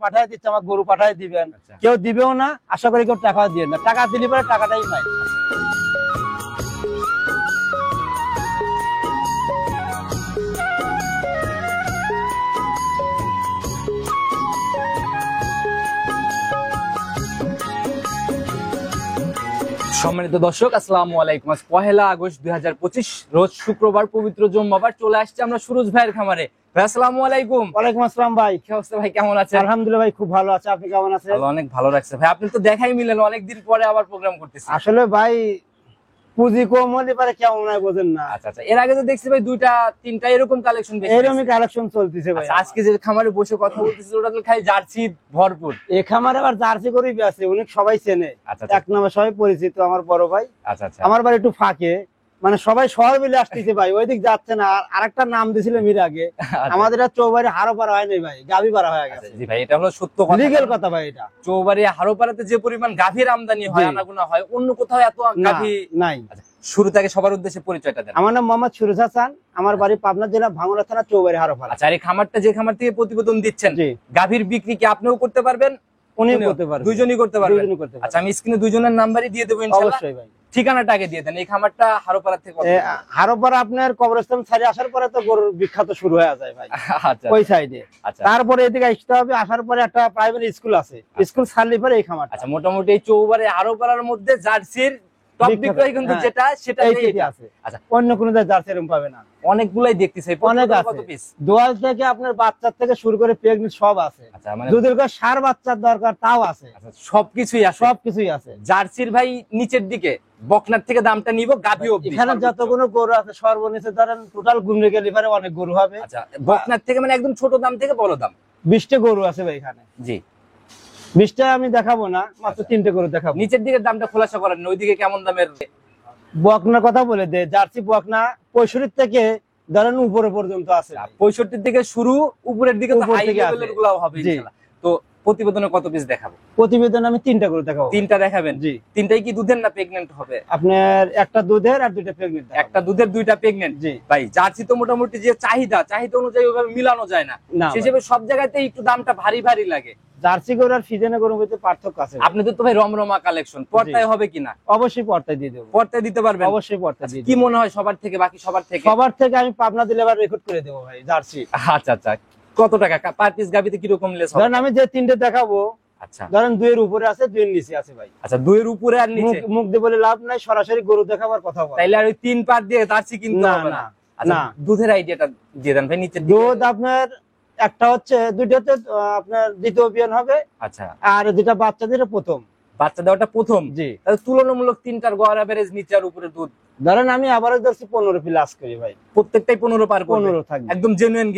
পাঠাই দিচ্ছে, আমার গরু পাঠাই দিবেন, কেউ দিবেও না, আশা করি কেউ টাকা দিয়ে না, টাকা দিলে পরে টাকাটাই নাই। সম্মানিত দর্শক, আসসালামু আলাইকুম। আজ 1 আগস্ট 2025 রোজ শুক্রবার, পবিত্র জুম্মাবার। চলে আসছে আমরা সুরজ ভাইয়ের খামারে। ভাই আসসালামু আলাইকুম। ওয়ালাইকুম আসসালাম ভাই, কি অবস্থা ভাই, কেমন আছেন? আলহামদুলিল্লাহ ভাই, খুব ভালো আছে, আপনি কেমন আছেন? অনেক ভালো লাগছে ভাই, আপনি তো দেখাই মিলেন, অনেকদিন পরে আবার প্রোগ্রাম করতেছি। আসলে ভাই পুঁজি কম হলে পারে কেমন হয় বোঝেন না। আচ্ছা আচ্ছা, এর আগে তো দেখছি ভাই 2টা 3টা এরকম কালেকশন দেখছি। এরকমই কালেকশন চলতেছে ভাই। আজকে যে খামারে বসে কথা বলতেছি ওটা তো খাই জার্সি ভরপুর। এই খামারে আবার জার্সি গরুই আছে, অনেক সবাই চেনে, এক নামে সবাই পরিচিত আমার বড় ভাই। আচ্ছা আচ্ছা, আমার বাড়ি একটু ফাঁকে, মানে সবাই শহর মিলে আসতেছে ভাই, ওইদিক যাচ্ছে না। আর একটা নাম দিছিল মির আগে, আমাদের চৌবাড়ি হারোপাড়া হয় নাই ভাই, গাভী পাড়া হয়ে গেছে। জি ভাই, এটা হলো সত্য কথা, লিগ্যাল কথা ভাই। এটা চৌবাড়ি হারোপাড়াতে যে পরিমাণ গাভীর আমদানি হয়, আনাগোনা হয়, অন্য কোথাও এত গাভী নাই। শুরু থেকে সবার উদ্দেশ্যে পরিচয়টা দেন। আমার নাম মোহাম্মদ সুরজ হাসান, আমার বাড়ি পাবনা জেলা ভাঙ্গুড়া থানা, চৌবাড়ি হারোপাড়া। আচ্ছা, এই খামারটা যে খামার থেকে প্রতিবেদন দিচ্ছেন, গাভীর বিক্রি কি আপনিও করতে পারবেন? উনিও করতে পারবেন, দুইজনই করতে পারবেন। আচ্ছা, আমি স্ক্রিনে দুইজনের নাম্বারই দিয়ে দেবো ইনশাআল্লাহ। অবশ্যই ভাই, ঠিকানাটা আগে দিয়ে দেন। এই খামারটা হারোপাড়া থেকে হারোপাড়া আপনার কবরস্থান ছাড়িয়ে আসার পরে তো গরুর বিখ্যাত শুরু হয়ে যায় ভাই, ওই সাইডে। তারপরে এদিকে আসতে হবে, আসার পরে একটা প্রাইভেট স্কুল আছে, স্কুল ছাড়লে পরে এই খামার। আচ্ছা, মোটামুটি এই চৌবাড়ি হারোপাড়ার মধ্যে জার্সির টপ বিক্রয় কিন্তু যেটা সেটা আছে। আচ্ছা, অন্য কোনো জার্সি এরকম পাবে না, অনেকগুলাই দেখতেছি, অনেক আছে। দোয়াল থেকে আপনার বাচ্চা থেকে শুরু করে প্রেগনেন্ট সব আছে। আচ্ছা, মানে যদি সার বাচ্চার দরকার তাও আছে। সবকিছুই আছে, সবকিছুই আছে। জার্সির ভাই নিচের দিকে বকনার থেকে দামটা নিব, গাভী অবধি এখানে যতগুলো গরু আছে সর্বনিচে ধরেন টোটাল গুমরে গেলে পরে অনেক গরু হবে। আচ্ছা, বকনার থেকে মানে একদম ছোট দাম থেকে বড় দাম 20টা গরু আছে ভাই এখানে। জি, 20টা আমি দেখাবো না, মাত্র 3টে গরু দেখাবো। নিচের দিকে দামটা খোলাসা করেন, ওইদিকে কেমন দামের? বকনার কথা বলে দে, জার্সি বকনা 65 থেকে ধরেন উপরে পর্যন্ত আছে। 65 থেকে শুরু, উপরের দিকে তো হাই লেভেলের গুলো হবে ইনশাআল্লাহ। তো প্রতিবেদনে কত পিস দেখাবো? প্রতিবেদন আমি 3টা করে দেখাবো। 3টা দেখাবেন? জি। 3টাই কি দুধের না প্রেগন্যান্ট হবে? আপনার একটা দুধের আর 2টা প্রেগন্যান্ট। একটা দুধের 2টা প্রেগন্যান্ট। জি ভাই, জার্সি তো মোটামুটি যে চাহিদা অনুযায়ী ওইভাবে মিলানো যায় না, সেজন্য সব জায়গাতে একটু দামটা ভারী ভারী লাগে। জার্সি গরু আর ফিজিয়ান গরুর মধ্যে পার্থক্য আছে। আপনাদের তো ভাই রমরমা কালেকশন, পর্দায় হবে কিনা? অবশ্যই পর্দায় দিয়ে দেব। পর্দায় দিতে পারবেন? অবশ্যই পর্দায় দিয়ে দেব। কি মনে হয় সবার থেকে, বাকি সবার থেকে? সবার থেকে আমি পাবনা দিলে আবার রেকর্ড করে দেব ভাই জার্সি। আচ্ছা আচ্ছা, কত টাকা পার পিস গাবিতে কি রকম লেস হবে? ধরেন আমি যে 3টে দেখাবো, আচ্ছা ধরেন 2 এর উপরে আছে, 2 এর নিচে আছে ভাই। আচ্ছা, 2 এর উপরে আর নিচে মুখ দিয়ে বলে লাভ নাই, সরাসরি গরু দেখাবার কথা বল। তাইলে আর ওই 3 পার দিয়ে জার্সি কিনতে হবে না? আচ্ছা, দুধের আইডিয়াটা দিয়ে দেন ভাই। নিচের দুধ আপনার একটা হচ্ছে, দুইটাতে আপনার দ্বিতীয় বিয়ান হবে। আচ্ছা, আর দুইটা বাচ্চা দিয়ে প্রথম, বাচ্চা দেওয়াটা প্রথম। জি, তাহলে তুলনামূলক 3টার গড় এভারেজ নিচে আর উপরে দুধ ধরেন আমি আবারও ধরছি 15 প্লাস করি ভাই। প্রত্যেকটাই 15 পার 15 থাকবে, একদম জেনুইন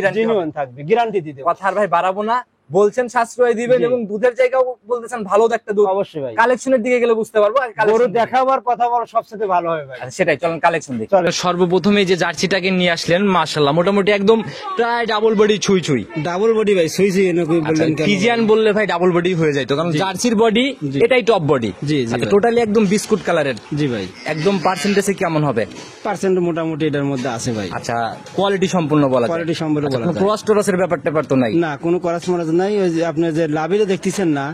থাকবে, গ্যারান্টি দিতে। কথা আর ভাই বাড়াবো না, বলছেন সাশ্রয় দিবেন এবং দুধের জায়গাও বলতেছেন ভালো একটা দুধ। অবশ্যই ভাই, কালেকশনের দিকে গেলে বুঝতে পারবো। গরু দেখাবার কথা বল সবচেয়ে ভালো হবে ভাই। সেটাই, চলেন কালেকশন দেখি। সর্বপ্রথমে যে জার্সিটাকে নিয়ে আসলেন, মাশাআল্লাহ, মোটামুটি একদম প্রায় ডাবল বডি, ছুঁই ছুঁই ডাবল বডি ভাই। ছুঁই ছুঁই এনকই বললেন, ফিজিয়ান বললে ভাই ডাবল বডি হয়ে যায় তো, কারণ জার্সির বডি এটাই টপ বডি। জি জি, টোটালি একদম বিস্কুট কালারের। জি ভাই, একদম পার্সেন্টেজে কেমন হবে? পার্সেন্ট মোটামুটি এটার মধ্যে আছে ভাই। আচ্ছা, কোয়ালিটি সম্পূর্ণ বলা যায়? কোয়ালিটি সম্পূর্ণ বলা যায়, ক্রস টরসের ব্যাপারটা তো নাই? না, কোনো ক্রস মরাজ নাই। ওই যে আপনি যে লাভিলে দেখতেছেন না,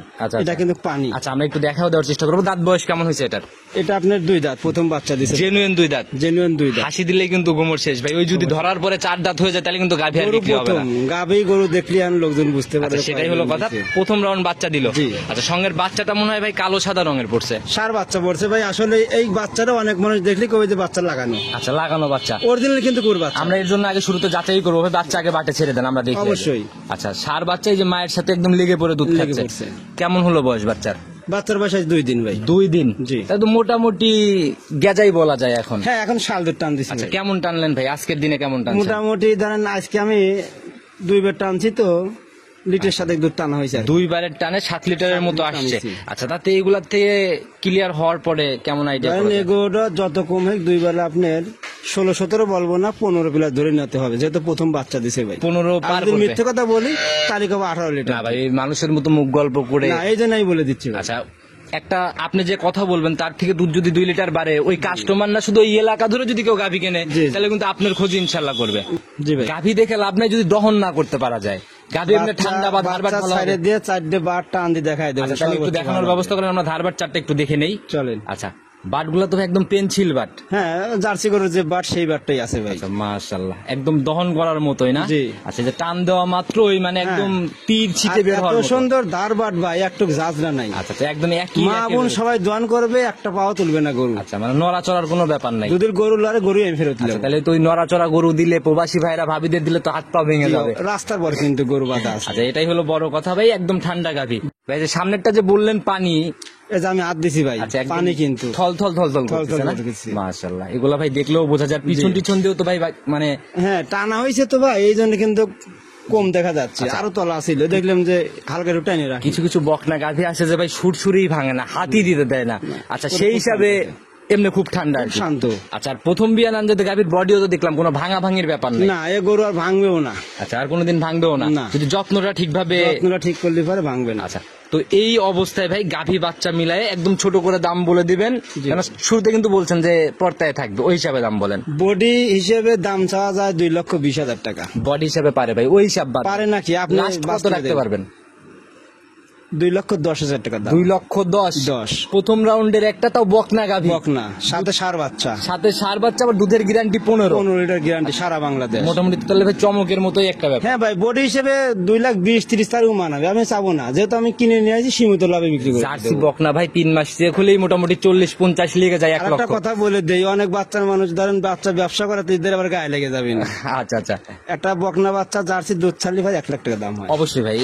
এটা কিন্তু পানি। আচ্ছা, আমরা একটু দেখাও দেওয়ার চেষ্টা করবো। দাঁত বয়স কেমন হয়েছে এটার? এটা আপনার 2 দাঁত, প্রথম বাচ্চা দিছে। জেনুইন 2 দাঁত? জেনুইন 2 দাঁত। হাসি দিলেই কিন্তু গোমর শেষ ভাই। ওই যদি ধরার পরে 4 দাঁত হয়ে যায় তাহলে কিন্তু গাভী আর বিক্রি হবে না। গাভী গরু দেখলে আর লোকজন বুঝতে পারে। সেটাই হলো কথা। প্রথম রাউন্ড বাচ্চা দিল। আচ্ছা, সঙ্গের বাচ্চাটা মনে হয় ভাই কালো সাদা রঙের পড়ছে। সার বাচ্চা পড়ছে ভাই। আসলে এই বাচ্চাটা অনেক মানুষ দেখলে কবে যে বাচ্চা লাগানো। আচ্ছা, লাগানো বাচ্চা অরিজিনাল কিন্তু গরু বাচ্চা। আমরা এর জন্য আগে শুরুতে যাচাই করবো ভাই, বাচ্চা আগে বাটে ছেড়ে দেন, আমরা দেখি। অবশ্যই। আচ্ছা, সার বাচ্চা এই যে মায়ের সাথে একদম লেগে পড়ে দুধ খাচ্ছে। কেমন হলো বয়স বাচ্চার? বাচ্চার বয়স 2 দিন ভাই। 2 দিন? জি, তাহলে তো মোটামুটি গেজাই বলা যায় এখন। হ্যাঁ, এখন শাল দুধ টান দিচ্ছি। আচ্ছা, কেমন টানলেন ভাই আজকের দিনে? কেমন টানছেন? মোটামুটি ধরেন আজকে আমি 2 বার টানছি তো, লিটার সাথে দুধ টানা হয়েছে। 2 বারের টানে 7 লিটারের মতো আসছে। আচ্ছা, তাতে এগুলার থেকে ক্লিয়ার হওয়ার পরে কেমন আইডিয়া? এগুলো যত কম হোক 2 বেলা আপনার 16-17 বলবো না, 15 প্লাস ধরে নিতে হবে, যেহেতু প্রথম বাচ্চা দিছে ভাই। 15 পার করবে। মিথ্যে কথা বলি তারিখ হবে 18 লিটার। না ভাই, মানুষের মতো মুখ গল্প করে না, এই জন্যই বলে দিচ্ছি। আচ্ছা, একটা আপনি যে কথা বলবেন তার থেকে দুধ যদি 2 লিটার বাড়ে, ওই কাস্টমার না শুধু এই এলাকা ধরে যদি কেউ গাভী কেনে তাহলে কিন্তু আপনার খোঁজ ইনশাল্লাহ করবে। জি ভাই, গাভী দেখে লাভ নাই যদি দহন না করতে পারা যায়। গাভী এমনি ঠান্ডা বা ধারবাট ভালো হবে? দিয়ে 4টে বার টান দিয়ে দেখাই দেবো। আচ্ছা, তাহলে একটু দেখানোর ব্যবস্থা করেন, আমরা ধারবাট চারটা একটু দেখে নেই। চলেন। আচ্ছা, বাটগুলো তো একদম পেন্সিল বাট। হ্যাঁ, জার্সি গরুর যে বাট সেই বাটটাই আছে ভাই। আচ্ছা, মাশাআল্লাহ, একদম দহন করার মতোই না? জি। আচ্ছা, যে টান দেওয়া মাত্রই মানে একদম তীর ছিটে বের হওয়ার এত মতো। সুন্দর ধার বাট ভাই, একটু জাজরা নাই। আচ্ছা, তো একদম একই মা বোন সবাই দোয়ান করবে, একটা পাও তুলবে না গরু। আচ্ছা, মানে নড়াচড়ার কোনো ব্যাপার নাই। দুধের গরু লড়ে, গরু আমি ফেরত দিলাম। তাহলে তো ওই নড়াচড়া গরু দিলে প্রবাসী ভাইরা ভাবিদের দিলে তো হাত পা ভেঙে যাবে। রাস্তার পর কিন্তু গরু বাঁধা আছে। আচ্ছা, এটাই হলো বড় কথা ভাই, একদম ঠান্ডা গাভী ভাই। যে সামনেরটা যে বললেন পানি, এই যে আমি হাত দিছি ভাই, আচ্ছা, একদম পানি কিন্তু থল থল থল থল থল করতেছে না? করতেছে। মাশাআল্লাহ, এগুলা ভাই দেখলেও বোঝা যায়। পিছন টিছন দিয়েও তো ভাই মানে হ্যাঁ টানা হয়েছে তো ভাই, এই জন্য কিন্তু কম দেখা যাচ্ছে। আরো তলা ছিল, দেখলাম যে হালকা একটু টাইনে রাখি। কিছু কিছু বকনা গাভী আছে যে ভাই সুরসুরেই ভাঙে না, হাতি দিতে দেয় না। আচ্ছা, সেই হিসাবে এমনি খুব ঠান্ডা আর কি। শান্ত। আচ্ছা, আর প্রথম বিয়ান আনতে গাভীর বডিও তো দেখলাম কোনো ভাঙা ভাঙির ব্যাপার নেই। না, এ গরু আর ভাঙবেও না। আচ্ছা, আর কোনোদিন ভাঙবেও না না। যদি যত্নটা ঠিকভাবে। যত্নটা ঠিক করলে পরে ভাঙবে না। আচ্ছা, তো এই অবস্থায় ভাই গাভী বাচ্চা মিলায়ে একদম ছোট করে দাম বলে দিবেন, কেন শুরুতে কিন্তু বলছেন যে পর্তায় থাকবে, ওই হিসাবে দাম বলেন। বডি হিসেবে দাম চাওয়া যায় 2,20,000 টাকা। বডি হিসাবে পারে ভাই, ওই হিসাব বাদ পারে নাকি আপনি? লাস্ট কত রাখতে পারবেন? 2,10,000 টাকা দাম। 2,10,000 প্রথম রাউন্ডের একটা, তাও বকনা গাভী, বকনা, সাথে সার বাচ্চা, সাথে সার বাচ্চা, আবার দুধের গ্যারান্টি 15 লিটার গ্যারান্টি সারা বাংলাদেশ। মোটামুটি তাহলে ভাই চমকের মতোই একটা ব্যাপার। হ্যাঁ ভাই, বডি হিসেবে 2,20,30 তারিখ মানাবে। আমি চাবো না, যেহেতু আমি কিনে নিয়ে আসি সীমিত লাভে বিক্রি করি। জার্সি বকনা ভাই 3 মাস চেয়ে খুলেই মোটামুটি 40-50 লেগে যায় 1 একটা লক্ষ। কথা বলে দেই, অনেক বাচ্চার মানুষ ধরেন বাচ্চা ব্যবসা করে, তাদের আবার গায়ে লেগে যাবে না। আচ্ছা আচ্ছা, একটা বকনা বাচ্চা জার্সি দুধ ছাড়লে ভাই 1 লাখ টাকা দাম হয়। অবশ্যই ভাই,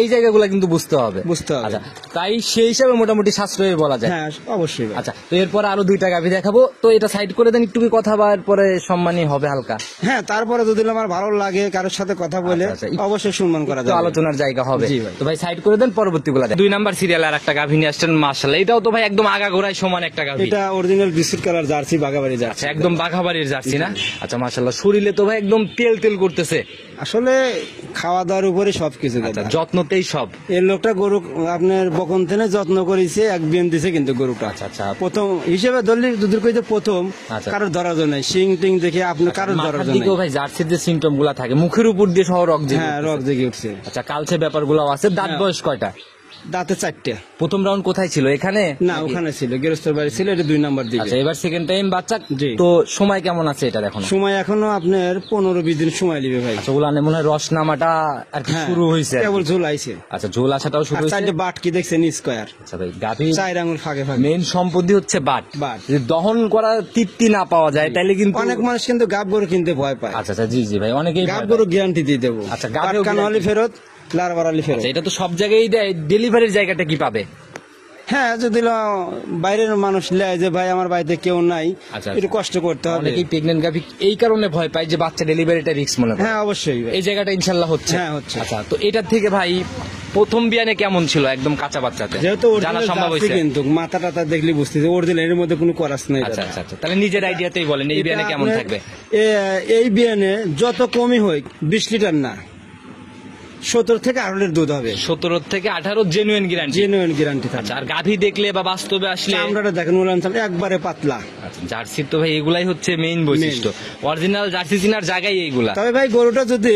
এই জায়গাগুলো কিন্তু বুঝতে হবে। আচ্ছা, তাই সেই হিসাবে মোটামুটি সাশ্রয়ী বলা যায়। হ্যাঁ অবশ্যই ভাই। আচ্ছা, তো এরপর আরো 2টা গাভী দেখাবো, তো এটা সাইড করে দেন একটু, কথা বার পরে সম্মানই হবে হালকা। হ্যাঁ, তারপরে যদি আমার ভালো লাগে কারোর সাথে কথা বলে আচ্ছা, আচ্ছা, অবশ্যই সম্মান করা তো যাবে, আলোচনার জায়গা হবে। জি ভাই। তো ভাই সাইড করে দেন, পরবর্তী গুলা 2 নাম্বার সিরিয়াল আর একটা গাভী নিয়ে আসছেন, মাশাআল্লাহ, এটাও তো ভাই একদম আগাগোড়ায় সমান একটা গাভী। এটা অরিজিনাল বিস্কুট কালার জার্সি, বাগাবাড়ি জার্সি। আচ্ছা, একদম বাঘাবাড়ির জার্সি না? আচ্ছা, মাশাআল্লাহ, শরীরে তো ভাই একদম তেল তেল করতেছে। আসলে খাওয়া দাওয়ার উপরে সবকিছু। আচ্ছা, যত্নতেই সব। এই লোকটা গরু আপনার বকন থেকে যত্ন করেছে, এক বিয়ান দিছে কিন্তু গরুটা। আচ্ছা আচ্ছা, প্রথম হিসেবে ধরলে দুধের কইতে প্রথম, আচ্ছা। কারোর ধরার জন্য সিং টিং দেখে আপনি কারোর ধরার মাথার জন্য। দিকেও ভাই জার্সির যে সিমটম গুলা থাকে, মুখের উপর দিয়ে সহ রক জেগে হ্যাঁ, উঠতেছে। রক জেগে উঠছে। আচ্ছা, কালচে ব্যাপারগুলো আছে। দাঁত হ্যাঁ। বয়স কয়টা? দাঁতে 4টে। প্রথম রাউন্ড কোথায় ছিল, এখানে? না, ওখানে ছিল, গেরস্তের বাড়ি ছিল, এটা 2 নাম্বার দিকে। আচ্ছা, এবার সেকেন্ড টাইম বাচ্চা। জি। তো সময় কেমন আছে এটা এখন? সময় এখনো আপনার 15-20 দিন সময় নেবে ভাই। আচ্ছা, উলানে মনে হয় রস নামাটা আর কি হ্যাঁ, শুরু হয়েছে। কেবল ঝোল আইছে। আচ্ছা, ঝোল আসাটাও শুরু আর হয়েছে। 4টে বাট কি দেখছেন স্কয়ার। আচ্ছা ভাই, গাভী 4 আঙুল ফাঁকে ফাঁকে। মেইন সম্পত্তি হচ্ছে বাট। বাট। যদি দহন করা তৃপ্তি না পাওয়া যায় তাহলে কিন্তু অনেক মানুষ কিন্তু গাব গরু কিনতে ভয় পায়। আচ্ছা আচ্ছা, জি জি ভাই, অনেকেই গাব ভয় গরু পায়। গ্যারান্টি দিয়ে দেবো। আচ্ছা, গাবেও কান হলে ফেরত, লারবার হলে ফেরত। আচ্ছা, এটা তো সব জায়গায় দেয়, ডেলিভারির জায়গাটা কি পাবে? হ্যাঁ, যদি বাইরের মানুষ লেয় যে ভাই আমার বাড়িতে কেউ নাই, আচ্ছা, একটু কষ্ট করতে হবে। অনেকেই প্রেগনেন্ট গাভী এই কারণে ভয় পায় যে বাচ্চা ডেলিভারিটা রিস্ক মনে করে। হ্যাঁ অবশ্যই ভাই। এই জায়গাটা ইনশাল্লাহ হচ্ছে। হ্যাঁ, হচ্ছে। আচ্ছা, তো এটার থেকে ভাই প্রথম বিয়ানে কেমন ছিল একদম কাঁচা বাচ্চাতে, যেহেতু জানা অরিজিনাল সম্ভব জার্সি হয়েছে? কিন্তু মাথা টাথা দেখলে বুঝতেছে অরিজিনাল, এর মধ্যে কোনো করাস নাই। আচ্ছা আচ্ছা আচ্ছা, তাহলে নিজের আইডিয়াতেই বলেন এই বিয়ানে কেমন থাকবে? এই বিয়ানে যত কমই হোক 20 লিটার না, 17 থেকে 18 দুধ হবে। 17 থেকে 18 জেনুইন গ্যারান্টি। জেনুইন গ্যারান্টি থাকবে। আচ্ছা, আর গাভী দেখলে বা বাস্তবে আসলে চামড়াটা দেখেন, উলান চামড়া একবারে পাতলা। আচ্ছা, জার্সির তো ভাই এগুলাই হচ্ছে মেইন বৈশিষ্ট্য, অরিজিনাল জার্সি চিনার জায়গায় এইগুলা। তবে ভাই গরুটা যদি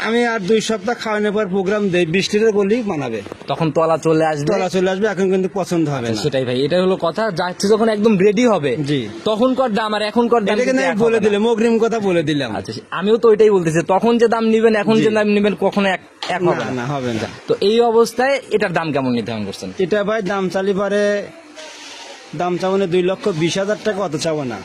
আমি আর 2 সপ্তাহ খাওয়ানোর পর প্রোগ্রাম দেই, 20 লিটার করলেই মানাবে। তখন তলা চলে আসবে। তলা চলে আসবে, এখন কিন্তু পছন্দ হবে না। সেটাই ভাই, এটাই হলো কথা। জার্সি যখন একদম রেডি হবে, জি, তখনকার দাম আর এখনকার দাম এটা কিন্তু আমি বলে দিলাম, অগ্রিম কথা বলে দিলাম। আচ্ছা, আমিও তো ওইটাই বলতেছি, তখন যে দাম নিবেন এখন যে দাম নিবেন কখনো এক হবে না, হবে না। তো এই অবস্থায় এটার দাম কেমন নির্ধারণ করছেন? এটা ভাই দাম চালি পারে, দাম চাবো না 2,20,000 টাকা, অত চাবো না,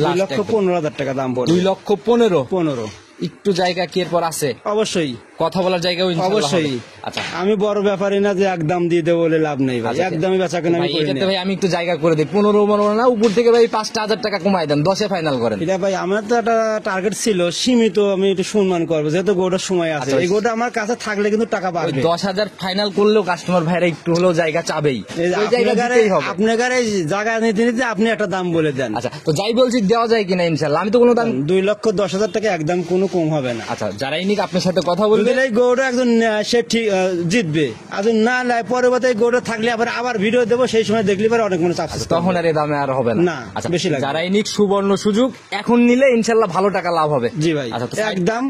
2,15,000 টাকা দাম পড়বে। 2,15,000 একটু জায়গা কি এরপর আছে? অবশ্যই কথা বলার জায়গা অবশ্যই। আচ্ছা, আমি বড় ব্যাপারী না যে একদম দিয়ে দেবো বলে লাভ নেই ভাই, আচ্ছা, একদমই বেচা কেনা আমি ভাই, করি এটাতে না। ভাই আমি একটু জায়গা করে দিই, 15 না, উপর থেকে ভাই 5,000 টাকা কমাই দেন, 10-এ ফাইনাল করেন। এটা ভাই আমার তো একটা টার্গেট ছিল সীমিত, আমি একটু সম্মান করবো, যেহেতু গোটার সময় আছে। আচ্ছা, এই গোটা আমার কাছে থাকলে কিন্তু টাকা ওই বাড়বে। 10,000 ফাইনাল করলেও কাস্টমার ভাইরা একটু হলেও জায়গা চাবেই, ওই জায়গা দিতেই হবে। আপনার এই জায়গা নিতে নিতে আপনি একটা দাম বলে দেন। আচ্ছা, তো যাই বলছি দেওয়া যায় কিনা ইনশাল্লাহ, আমি তো কোনো দাম 2,10,000 টাকা একদম কোনো কম হবে না। আচ্ছা, যারাই নিক আপনার সাথে কথা বলবে, এই গৌড়া একজন সে ঠিক জিতবে, আর না নাই পরবর্তী গৌড়া থাকলে আবার ভিডিও দেবো, সেই সময় দেখলে পরে অনেক মানুষ আফসোস করবে। তখন আর এই দামে আর হবে না, আচ্ছা, বেশি লাগবে। যারাই নিক সুবর্ণ সুযোগ, এখন নিলে ইনশাল্লাহ ভালো টাকা লাভ হবে। জি ভাই, আচ্ছা, তো একদম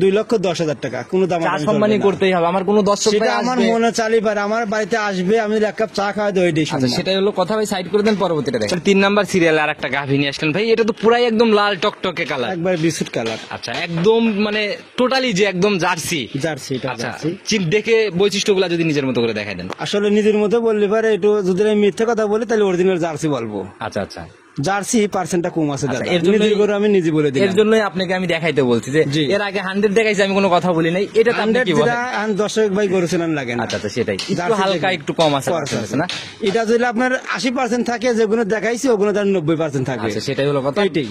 2,10,000 টাকা। কোনো দাম চা সম্মানী করতেই হবে, আমার কোনো দর্শক সেটা ভাই আমার আসবে। মনে চালি পারে, আমার বাড়িতে আসবে, আমি এক কাপ চা খাওয়া দেবো, এটাই আচ্ছা সম্মান। সেটাই হলো কথা ভাই, সাইড করে দেন, পরবর্তীটা দেখেন। 3 নাম্বার সিরিয়ালে আর একটা গাভী নিয়ে আসলেন ভাই, এটা তো পুরাই একদম লাল টকটকে কালার। একবার বিস্কুট কালার। আচ্ছা একদম মানে টোটালি যে একদম জার্সি। জার্সি, এটা আচ্ছা জার্সি। দেখে বৈশিষ্ট্যগুলো যদি নিজের মতো করে দেখাই দেন। আসলে নিজের মতো বললে পারে, একটু যদি আমি মিথ্যে কথা বলি তাহলে অরিজিনাল জার্সি বলবো। আচ্ছা আচ্ছা, জার্সি পার্সেন্টটা কম আছে দাদা, এর জন্যই- নিজের গরু আমি নিজে বলে দিই। এর জন্যই আপনাকে আমি দেখাইতে বলছি যে জি। এর আগে 100 দেখাইছি, আমি কোনো কথা বলি নাই, এটা তো আপনি 100 কি বলেন? যেটা দর্শক ভাই গরু চেনান লাগে না। আচ্ছা আচ্ছা, সেটাই একটু জার্সি হালকা দেখবেন। একটু কম আছে কম আছে। না? এটা যদি আপনার 80% থাকে, যেগুলো দেখাইছি ওগুলো তার 90% থাকবে। আচ্ছা সেটাই হলো কথা। এইটাই।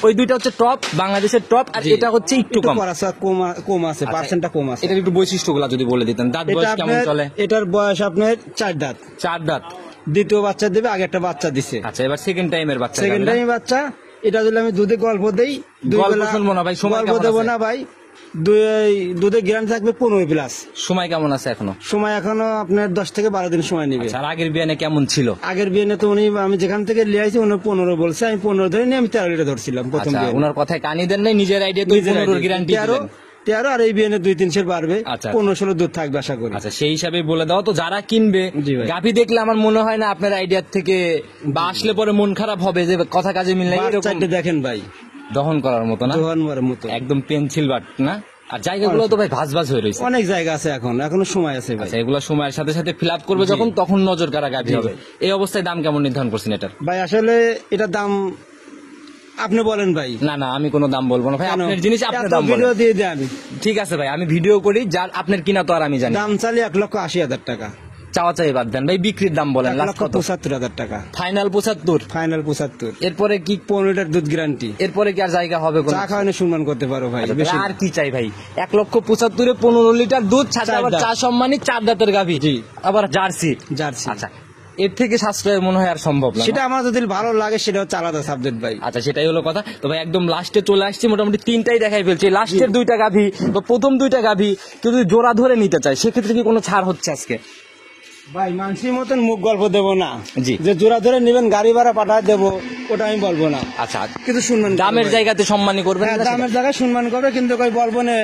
ওই দুইটা হচ্ছে টপ, বাংলাদেশের টপ, আর জি। এটা হচ্ছে একটু কম। কম আছে, পার্সেন্টটা কম আছে। এটার একটু বৈশিষ্ট্যগুলো যদি বলে দিতেন, দাঁত এটা বয়স কেমন আপনার, চলে? এটার বয়স আপনার 4 দাঁত, 4 দাঁত। দ্বিতীয় বাচ্চা দেবে, আগে একটা বাচ্চা দিছে, আচ্ছা এবার সেকেন্ড টাইমের বাচ্চা। সেকেন্ড টাইম বাচ্চা। এটা যদি আমি দুধে গল্প দেই, গল্প শুনবো না ভাই, সময় গল্প কেমন দেবো আছে? না ভাই, দুধে গ্রাম থাকবে 15+। সময় কেমন আছে এখনো? সময় এখনো আপনার 10 থেকে 12 দিন সময় নেবে। আচ্ছা, আর আগের বিয়ানে কেমন ছিল? আগের বিয়ে তো আমি যেখান থেকে লিয়ে আইছি উনি 15 বলছে, আমি 15 ধরে নিয়ে আমি 13 লিটার ধরছিলাম প্রথম আচ্ছা বিয়ে। ওনার কথায় কানি দেন নাই, নিজের আইডিয়া তো 15 গ্যারান্টি দিলেন। 13 আর এই বিয়ে 2-3 বাড়বে, আচ্ছা। 15-16 দুধ থাকবে আশা করি। আচ্ছা সেই হিসাবে বলে দাও তো, যারা কিনবে জি ভাই। গাভী দেখলে আমার মনে হয় না আপনার আইডিয়ার থেকে বা আসলে পরে মন খারাপ হবে যে কথা কাজে মিল নাই, এরকম বাচ্চাটা দেখেন ভাই, দহন করার মতো না, দোহানবার মতো একদম পেন্সিল বাট না। আর জায়গাগুলো তো ভাই ভাজ ভাজ হয়ে রয়েছে। অনেক জায়গা আছে, এখনো সময় আছে ভাই। আচ্ছা এগুলো সময়ের সাথে সাথে ফিল আপ করবে যখন, তখন নজর কাড়া গাভী হবে। এই অবস্থায় দাম কেমন নির্ধারণ করছেন এটার? ভাই আসলে এটার দাম আপনি বলেন ভাই। না না, আমি কোনো দাম বলবো না ভাই, কেন? আপনার জিনিস আপনি এত দাম ভিডিও বলেন। দিয়ে দেন, ঠিক আছে ভাই, আমি ভিডিও করি, যার আপনার কিনা তো আর আমি জানি। দাম চালি 1,80,000 টাকা। চাওয়া চাই বাদ দেন ভাই, বিক্রির দাম বলেন লাস্ট কত? 1,75,000 টাকা ফাইনাল 75। ফাইনাল 75। এরপরে কি 15 লিটার দুধ গ্যারান্টি। এরপরে কি আর জায়গা হবে কোনো? চা খাওয়ানো সম্মান করতে পারো ভাই, আচ্ছা, বেশি তাহলে আর কি চাই ভাই? 1,75,000 15 লিটার দুধ, সাথে 4 আবার দাঁত। চা সম্মানী 4 দাঁতের গাভী, জি। আবার জার্সি। জার্সি। আচ্ছা এর থেকে সাশ্রয় মনে হয় আর সম্ভব না। সেটা আমার যদি ভালো লাগে সেটা হচ্ছে আলাদা সাবজেক্ট ভাই। আচ্ছা সেটাই হলো কথা। তো ভাই একদম লাস্টে চলে আসছি, মোটামুটি 3টাই দেখাই ফেলছি। লাস্টের 2টা গাভী বা প্রথম 2টা গাভী কেউ যদি জোড়া ধরে নিতে চায়, সেক্ষেত্রে কি কোনো ছাড় হচ্ছে আজকে? ভাই মানসির মতন মুখ গল্প দেবো না, জি। যে জোড়া ধরে নেবেন গাড়ি ভাড়া পাঠায় দেবো, ওটা আমি বলবো না। আচ্ছা কিন্তু শুনবেন দামের জায়গাতে সম্মানী করবেন হ্যাঁ, না সেটা? দামের জায়গায় সম্মান করবে, কিন্তু কই বলবো না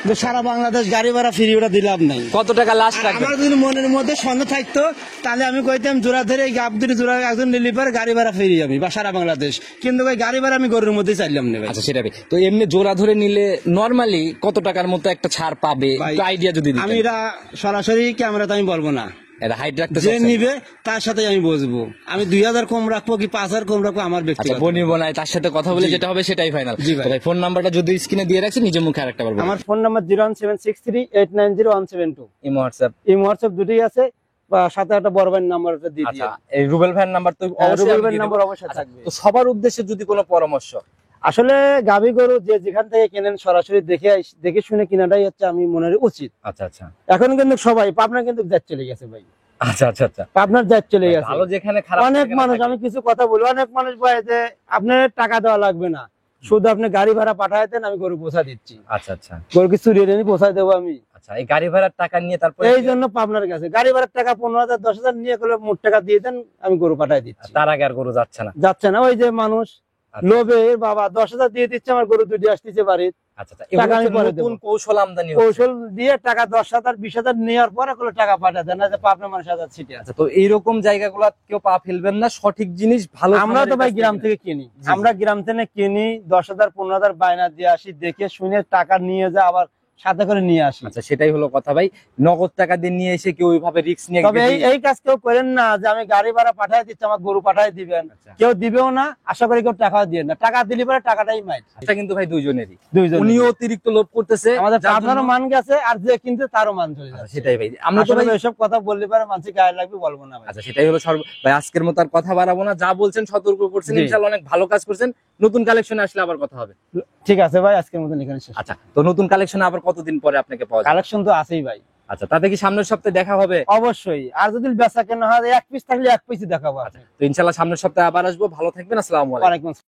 যে সারা বাংলাদেশ গাড়ি ভাড়া ফ্রি, ওটা দিলাম নাই। কত টাকা লাস্ট আর রাখবেন? আমার যদি মনের মধ্যে সন্দেহ থাকতো তাহলে আমি কইতাম জোড়া ধরে এই গাব দুটি জোড়া একজন নিলি পরে গাড়ি ভাড়া ফিরি আমি বা সারা বাংলাদেশ, কিন্তু ওই গাড়ি ভাড়া আমি গরুর মধ্যে চাইলাম না ভাই। আচ্ছা সেটা ভাই, তো এমনি জোড়া ধরে নিলে নরমালি কত টাকার মতো একটা ছাড় পাবে, ভাই, একটু আইডিয়া যদি দিতেন। আমি এটা সরাসরি ক্যামেরাতে আমি বলবো না, এটা হাইট রাখতে যে চাচ্ছেন? নিবে তার সাথে আমি বসবো। আমি 2,000 কম রাখবো কি 5,000 কম রাখবো আমার আচ্ছা ব্যক্তিগত। বনি বনায় তার সাথে কথা বলে জি। যেটা হবে সেটাই ফাইনাল। জি ভাই। ভাই ফোন নাম্বারটা যদি স্ক্রিনে দিয়ে রাখছি, নিজের মুখে আরেকটা বার বলুন। আমার ফোন নাম্বার 01763890172। Imo WhatsApp. এই হোয়াটসঅ্যাপ দুটোই আছে, বা সাথে একটা বড় ভাইয়ের নাম্বারটা দিয়ে আচ্ছা দিই। এই রুবেল ভাইয়ের নাম্বার তো হ্যাঁ, অবশ্যই রুবেল আমি ভাইয়ের দিয়ে নাম্বার দেব। অবশ্যই আচ্ছা, থাকবে। তো সবার উদ্দেশ্যে যদি কোনো পরামর্শ? আসলে গাভী গরু যে যেখান থেকে কেনেন সরাসরি দেখে শুনে কেনাটাই হচ্ছে আমি মনে করি উচিত। আচ্ছা আচ্ছা এখন কিন্তু সবাই পাবনা কিন্তু দেশ চলে গেছে ভাই, আচ্ছা আচ্ছা আচ্ছা, পাবনার দেশ চলে গেছে। ভালো যেখানে খারাপ অনেক সেখানে মানুষ, থাকে। আমি কিছু কথা বলি, অনেক মানুষ বলে যে আপনার টাকা দেওয়া লাগবে না, শুধু আপনি গাড়ি ভাড়া পাঠায় দেন, আমি গরু পৌঁছা দিচ্ছি, আচ্ছা আচ্ছা গরুকে চুরিয়ে এনে পৌঁছায় দেবো আমি। আচ্ছা, এই গাড়ি ভাড়ার টাকা নিয়ে তারপরে এই জন্য পাবনার কাছে গাড়ি ভাড়ার টাকা 15,000 10,000 নিয়ে গেলে মোট টাকা দিয়ে দেন, আমি গরু পাঠায় দিচ্ছি। তার আগে আর গরু যাচ্ছে না। যাচ্ছে না, ওই যে মানুষ আচ্ছা। লোভে বাবা 10,000 দিয়ে দিচ্ছে, আমার গরু দুটি আসতেছে বাড়ির, আচ্ছা আচ্ছা, টাকা আমি এগুলো পরে নতুন দেবো। কৌশল আমদানি হচ্ছে। কৌশল দিয়ে টাকা 10,000 20,000 নেওয়ার পরে কোনো টাকা পাঠায় দেন না, যে পাবনা মানুষ হাজার ছিটে আছে। আচ্ছা, তো এইরকম জায়গাগুলো কেউ পা ফেলবেন না, সঠিক জিনিস ভালো। আমরা তো ভাই খামারের গ্রাম কাছ থেকে কিনি, জি, আমরা গ্রাম থেকে কিনি, 10,000 15,000 বায়না দিয়ে আসি, দেখে শুনে টাকা নিয়ে যা আবার সাথে করে নিয়ে আসি। আচ্ছা সেটাই হলো কথা ভাই, নগদ টাকা দিয়ে নিয়ে এসে কেউ ওইভাবে রিস্ক নিয়ে তবে এই কাজ কেউ করেন না যে আমি গাড়ি ভাড়া পাঠাই দিচ্ছি, আমার গরু পাঠাই দিবেন, আচ্ছা। কেউ দিবেও না, আশা করি কেউ টাকাও দিয়ে না, টাকা দিলে পরে টাকাটাই মাইট। এটা কিন্তু ভাই দুইজনেরই, দুইজন উনিও অতিরিক্ত লোভ করতেছে, আমাদের যার আপনারও জন্য- মান গেছে, আর যে কিন্তু তারও মান চলে আচ্ছা, যাচ্ছে। সেটাই ভাই, আমরা তো আসলে ভাই এসব কথা বললে পারে মানুষের গায়ে লাগবে, বলবো না ভাই। আচ্ছা সেটাই হলো ভাই আজকের মতো আর কথা বাড়াবো না, যা বলছেন সতর্ক করছেন, জি। ইনশাআল্লাহ অনেক ভালো কাজ করছেন। নতুন কালেকশনে আসলে আবার কথা হবে। ঠিক আছে ভাই, আজকের মতন এখানে শেষ। আচ্ছা, তো নতুন কালেকশনে আবার কতদিন পরে আপনাকে পাওয়া যাবে? কালেকশন তো আছেই ভাই, আচ্ছা, তাতে কি সামনের সপ্তাহে দেখা হবে? অবশ্যই। আর যদি বেচা কেনা হয়, এক পিস থাকলে এক পিসই দেখাবো। তো ইনশাআল্লাহ সামনের সপ্তাহে আবার আসবো। ভালো থাকবেন, আসসালামু আলাইকুম। ওয়ালাইকুম আসসালাম।